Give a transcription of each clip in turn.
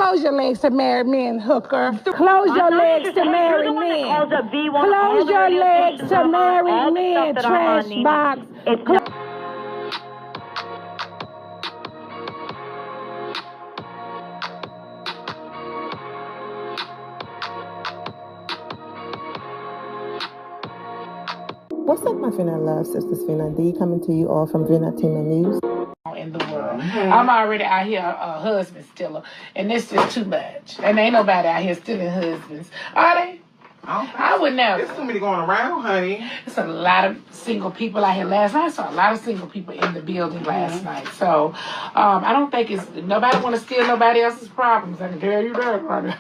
Close your legs to marry men, hooker. Close your legs to marry men. Close your legs to marry men, trash box. What's up, my Finna Love Sisters? Finna D coming to you all from Finna Team News. In the world, I'm already out here a husband stiller, and this is too much. And ain't nobody out here stealing husbands, are they? I would never. There's too many going around, honey. There's a lot of single people out here last night. I saw a lot of single people in the building last night. So I don't think it's nobody want to steal nobody else's problems. I can tell you that, honey.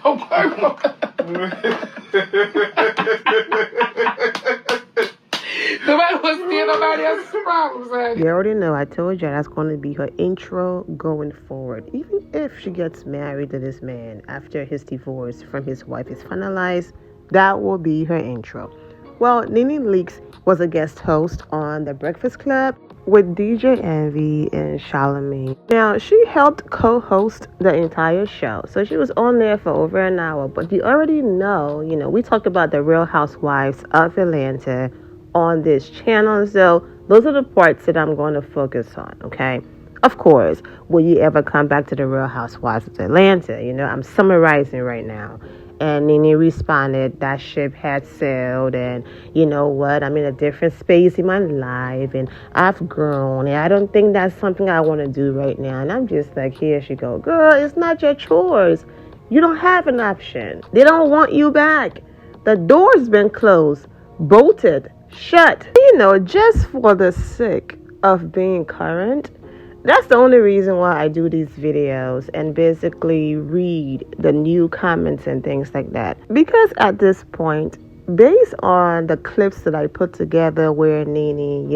Nobody wants to steal nobody else's problems, honey. You already know, I told you that's going to be her intro going forward. Even if she gets married to this man after his divorce from his wife is finalized, that will be her intro. Well, Nene Leakes was a guest host on The Breakfast Club with DJ Envy and Charlamagne. Now, she helped co-host the entire show, so she was on there for over an hour. But you already know, we talked about the Real Housewives of Atlanta on this channel, so those are the parts that I'm going to focus on, okay? Of course, will you ever come back to the Real Housewives of Atlanta? I'm summarizing right now. And Nene responded, that ship had sailed, and you know what, I'm in a different space in my life, and I've grown, and I don't think that's something I want to do right now. And I'm just like, here she go, girl, it's not your choice. You don't have an option. They don't want you back. The door's been closed, bolted, shut. Just for the sake of being current. That's the only reason why I do these videos and basically read the new comments and things like that. Because at this point, based on the clips that I put together where Nene,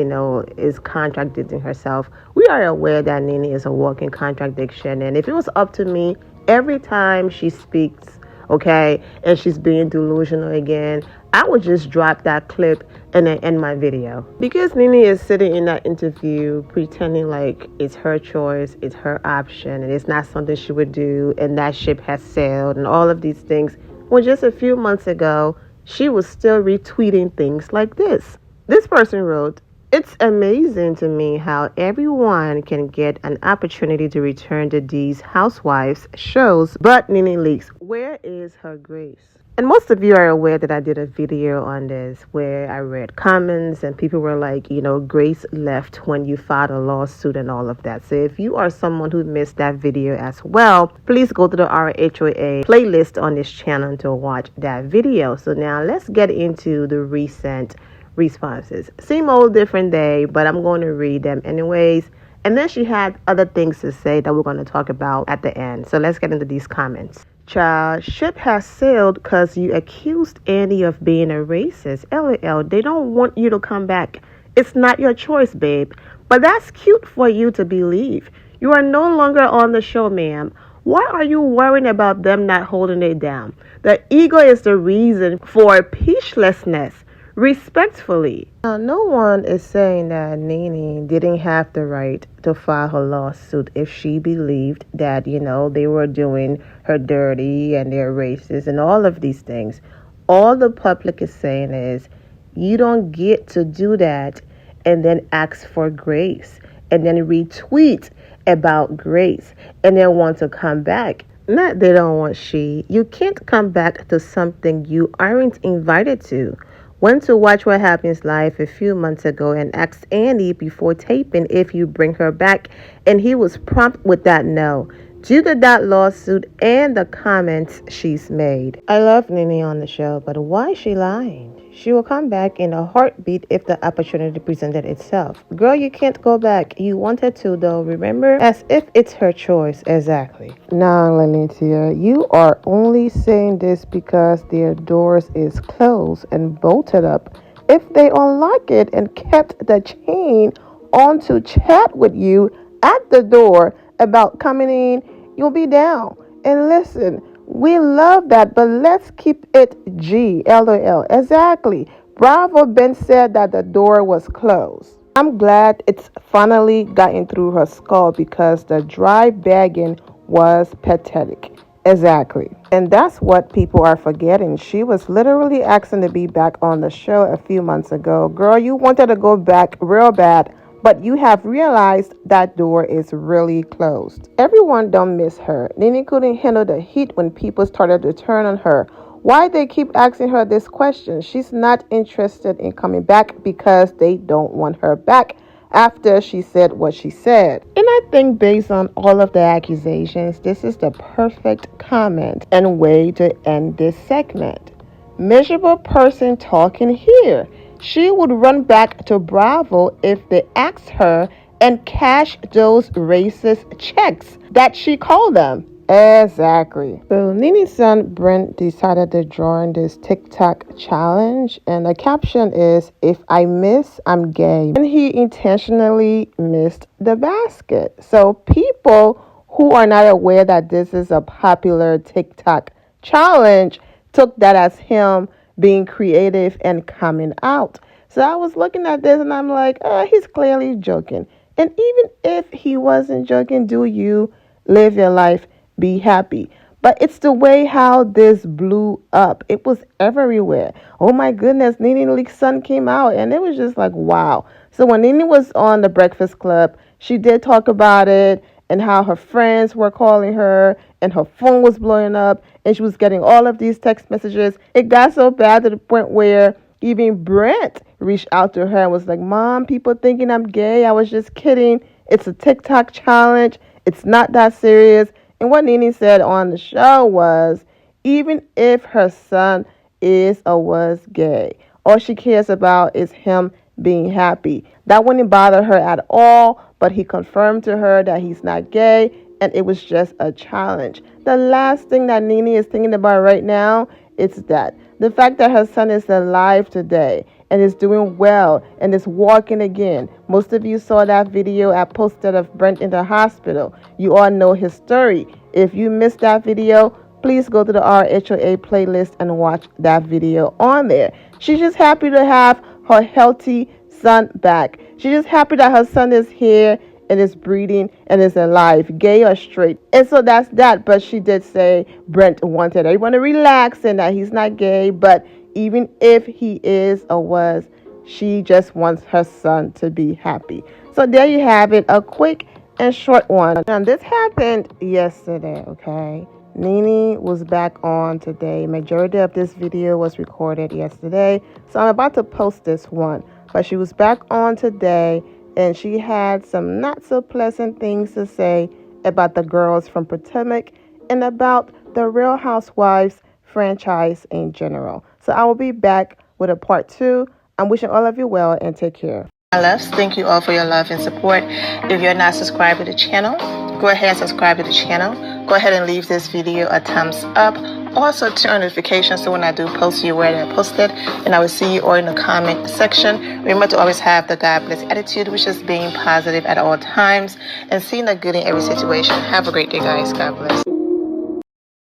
is contradicting herself, we are aware that Nene is a walking contradiction. And if it was up to me, every time she speaks, okay, and she's being delusional again, I would just drop that clip and then end my video. Because Nene is sitting in that interview pretending like it's her choice, it's her option, and it's not something she would do, and that ship has sailed, and all of these things. When just a few months ago, she was still retweeting things like this. This person wrote, "It's amazing to me how everyone can get an opportunity to return to these housewives shows, but Nene Leakes, where is her grace?" And most of you are aware that I did a video on this where I read comments and people were like, grace left when you filed a lawsuit and all of that. So if you are someone who missed that video as well, please go to the RHOA playlist on this channel to watch that video. So now let's get into the recent responses. Same old different day, but I'm going to read them anyways. And then she had other things to say that we're going to talk about at the end. So let's get into these comments. Child, ship has sailed because you accused Andy of being a racist. LOL, they don't want you to come back. It's not your choice, babe. But that's cute for you to believe. You are no longer on the show, ma'am. Why are you worrying about them not holding it down? The ego is the reason for peacelessness. Respectfully. Now, no one is saying that Nene didn't have the right to file her lawsuit if she believed that, they were doing her dirty and they're racist and all of these things. All the public is saying is, you don't get to do that and then ask for grace and then retweet about grace and then want to come back. Not they don't want you can't come back to something you aren't invited to. Went to Watch What Happens Live a few months ago and asked Andy before taping if you bring her back, and he was prompt with that no, due to that lawsuit and the comments she's made. I love Nene on the show, but why is she lying? She will come back in a heartbeat if the opportunity presented itself. Girl, you can't go back. You wanted to, though, remember? As if it's her choice. Exactly. Now, Lenitia, you are only saying this because their doors is closed and bolted up. If they unlock it and kept the chain on to chat with you at the door about coming in, you'll be down. And listen, we love that, but let's keep it G. LOL. Exactly. Bravo Ben said that the door was closed. I'm glad it's finally gotten through her skull because the dry bagging was pathetic. Exactly. And that's what people are forgetting. She was literally asking to be back on the show a few months ago. Girl, you wanted to go back real bad, but you have realized that door is really closed. Everyone don't miss her. Nene couldn't handle the heat when people started to turn on her. Why they keep asking her this question? She's not interested in coming back because they don't want her back after she said what she said. And I think based on all of the accusations, this is the perfect comment and way to end this segment. Miserable person talking here. She would run back to Bravo if they asked her and cash those racist checks that she called them. Exactly. So Nene's son Brent decided to join this TikTok challenge, and the caption is, "If I miss, I'm gay." And he intentionally missed the basket. So people who are not aware that this is a popular TikTok challenge took that as him being creative and coming out. So I was looking at this and I'm like, he's clearly joking. And even if he wasn't joking, do you live your life? Be happy. But it's the way how this blew up. It was everywhere. Oh my goodness, Nene Leak's son came out and it was just like, wow. So when Nene was on the Breakfast Club, she did talk about it and how her friends were calling her and her phone was blowing up and she was getting all of these text messages. It got so bad to the point where even Brent reached out to her and was like, "Mom, people thinking I'm gay. I was just kidding. It's a TikTok challenge. It's not that serious." And what Nene said on the show was, even if her son is or was gay, all she cares about is him being happy. That wouldn't bother her at all, but he confirmed to her that he's not gay and it was just a challenge. The last thing that Nene is thinking about right now is that the fact that her son is alive today and is doing well and is walking again. Most of you saw that video I posted of Brent in the hospital. You all know his story. If you missed that video, please go to the RHOA playlist and watch that video on there. She's just happy to have her healthy son back. She's just happy that her son is here and is breathing and is alive, gay or straight. And so that's that. But she did say Brent wanted everyone to relax and that he's not gay. But even if he is or was, she just wants her son to be happy. So there you have it, a quick and short one. And this happened yesterday, okay? Nene was back on today. Majority of this video was recorded yesterday. So I'm about to post this one. But she was back on today and she had some not so pleasant things to say about the girls from Potomac and about the Real Housewives franchise in general. So I will be back with a part 2. I'm wishing all of you well and take care. My loves, thank you all for your love and support. If you're not subscribed to the channel, go ahead and subscribe to the channel. Go ahead and leave this video a thumbs up. Also turn on notifications so when I do post, you're aware that I posted. And I will see you all in the comment section. Remember to always have the God bless attitude, which is being positive at all times and seeing the good in every situation. Have a great day, guys. God bless.